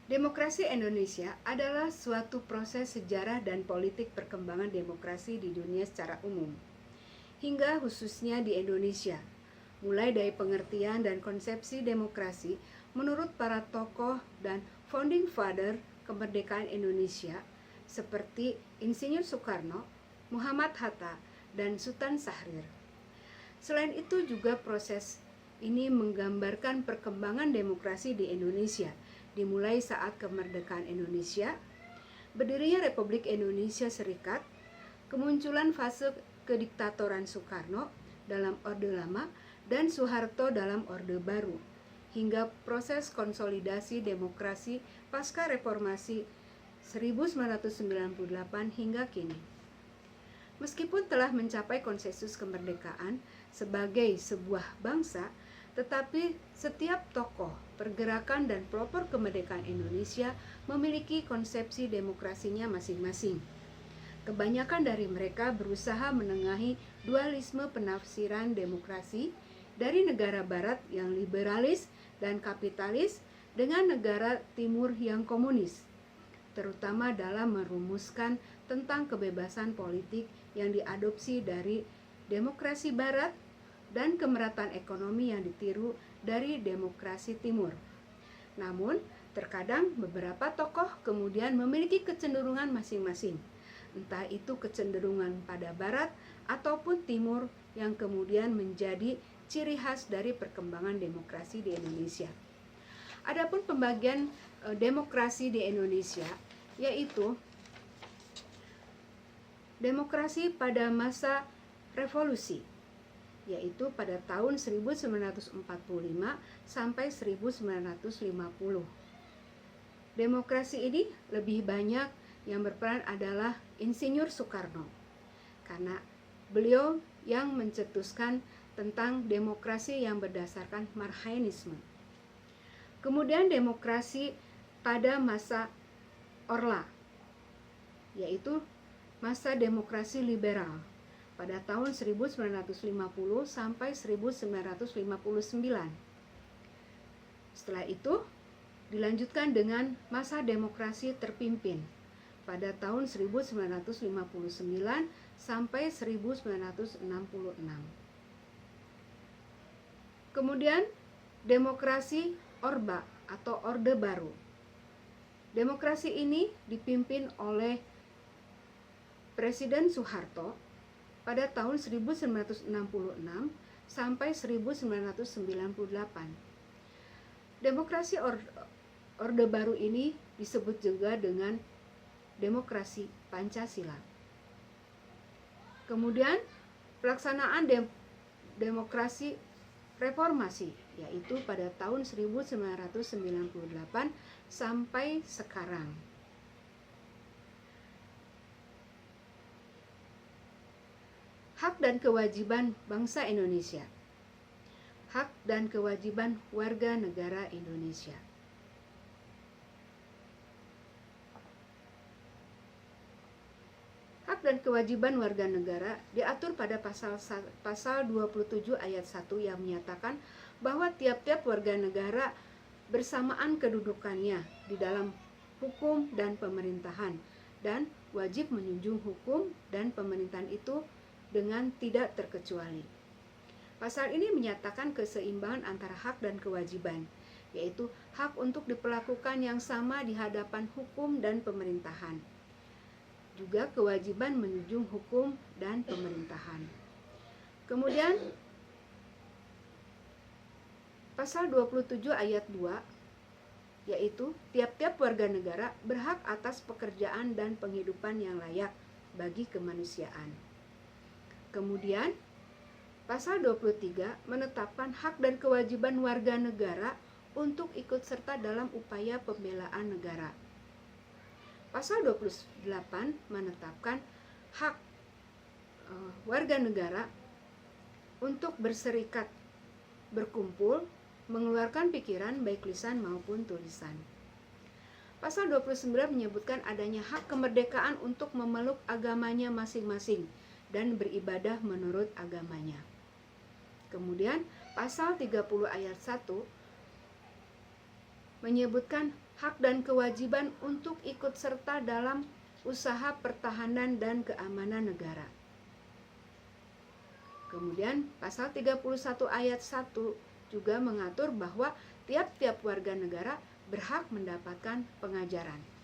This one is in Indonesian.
Demokrasi Indonesia adalah suatu proses sejarah dan politik perkembangan demokrasi di dunia secara umum, hingga khususnya di Indonesia, mulai dari pengertian dan konsepsi demokrasi menurut para tokoh dan founding father kemerdekaan Indonesia seperti Insinyur Soekarno, Muhammad Hatta, dan Sultan Syahrir. Selain itu juga proses ini menggambarkan perkembangan demokrasi di Indonesia, dimulai saat kemerdekaan Indonesia, berdirinya Republik Indonesia Serikat, kemunculan fase kediktatoran Soekarno dalam Orde Lama dan Soeharto dalam Orde Baru, hingga proses konsolidasi demokrasi pasca reformasi 1998 hingga kini. Meskipun telah mencapai konsensus kemerdekaan sebagai sebuah bangsa, tetapi setiap tokoh, pergerakan, dan pelopor kemerdekaan Indonesia memiliki konsepsi demokrasinya masing-masing. Kebanyakan dari mereka berusaha menengahi dualisme penafsiran demokrasi dari negara barat yang liberalis dan kapitalis dengan negara timur yang komunis, terutama dalam merumuskan tentang kebebasan politik yang diadopsi dari demokrasi barat dan kemerataan ekonomi yang ditiru dari demokrasi timur. Namun, terkadang beberapa tokoh kemudian memiliki kecenderungan masing-masing, entah itu kecenderungan pada barat ataupun timur yang kemudian menjadi ciri khas dari perkembangan demokrasi di Indonesia. Adapun pembagian demokrasi di Indonesia yaitu demokrasi pada masa revolusi, yaitu pada tahun 1945 sampai 1950. Demokrasi ini lebih banyak yang berperan adalah Insinyur Soekarno, karena beliau yang mencetuskan tentang demokrasi yang berdasarkan Marxisme. Kemudian demokrasi pada masa Orla, yaitu masa demokrasi liberal pada tahun 1950 sampai 1959. Setelah itu dilanjutkan dengan masa demokrasi terpimpin pada tahun 1959 sampai 1966. Kemudian demokrasi Orba atau Orde Baru. Demokrasi ini dipimpin oleh Presiden Soeharto pada tahun 1966 sampai 1998. Demokrasi Orde Baru ini disebut juga dengan demokrasi Pancasila. Kemudian pelaksanaan demokrasi reformasi, yaitu pada tahun 1998 sampai sekarang. Hak dan kewajiban bangsa Indonesia. Hak dan kewajiban warga negara Indonesia. Hak dan kewajiban warga negara diatur pada pasal 27 ayat 1 yang menyatakan bahwa tiap-tiap warga negara bersamaan kedudukannya di dalam hukum dan pemerintahan dan wajib menjunjung hukum dan pemerintahan itu dengan tidak terkecuali. Pasal ini menyatakan keseimbangan antara hak dan kewajiban, yaitu hak untuk diperlakukan yang sama di hadapan hukum dan pemerintahan. Juga kewajiban menjunjung hukum dan pemerintahan. Kemudian pasal 27 ayat 2, yaitu tiap-tiap warga negara berhak atas pekerjaan dan penghidupan yang layak bagi kemanusiaan. Kemudian pasal 23 menetapkan hak dan kewajiban warga negara untuk ikut serta dalam upaya pembelaan negara. Pasal 28 menetapkan hak warga negara untuk berserikat, berkumpul, mengeluarkan pikiran baik lisan maupun tulisan. Pasal 29 menyebutkan adanya hak kemerdekaan untuk memeluk agamanya masing-masing dan beribadah menurut agamanya. Kemudian pasal 30 ayat 1 menyebutkan hak dan kewajiban untuk ikut serta dalam usaha pertahanan dan keamanan negara. Kemudian pasal 31 ayat 1 juga mengatur bahwa tiap-tiap warga negara berhak mendapatkan pengajaran.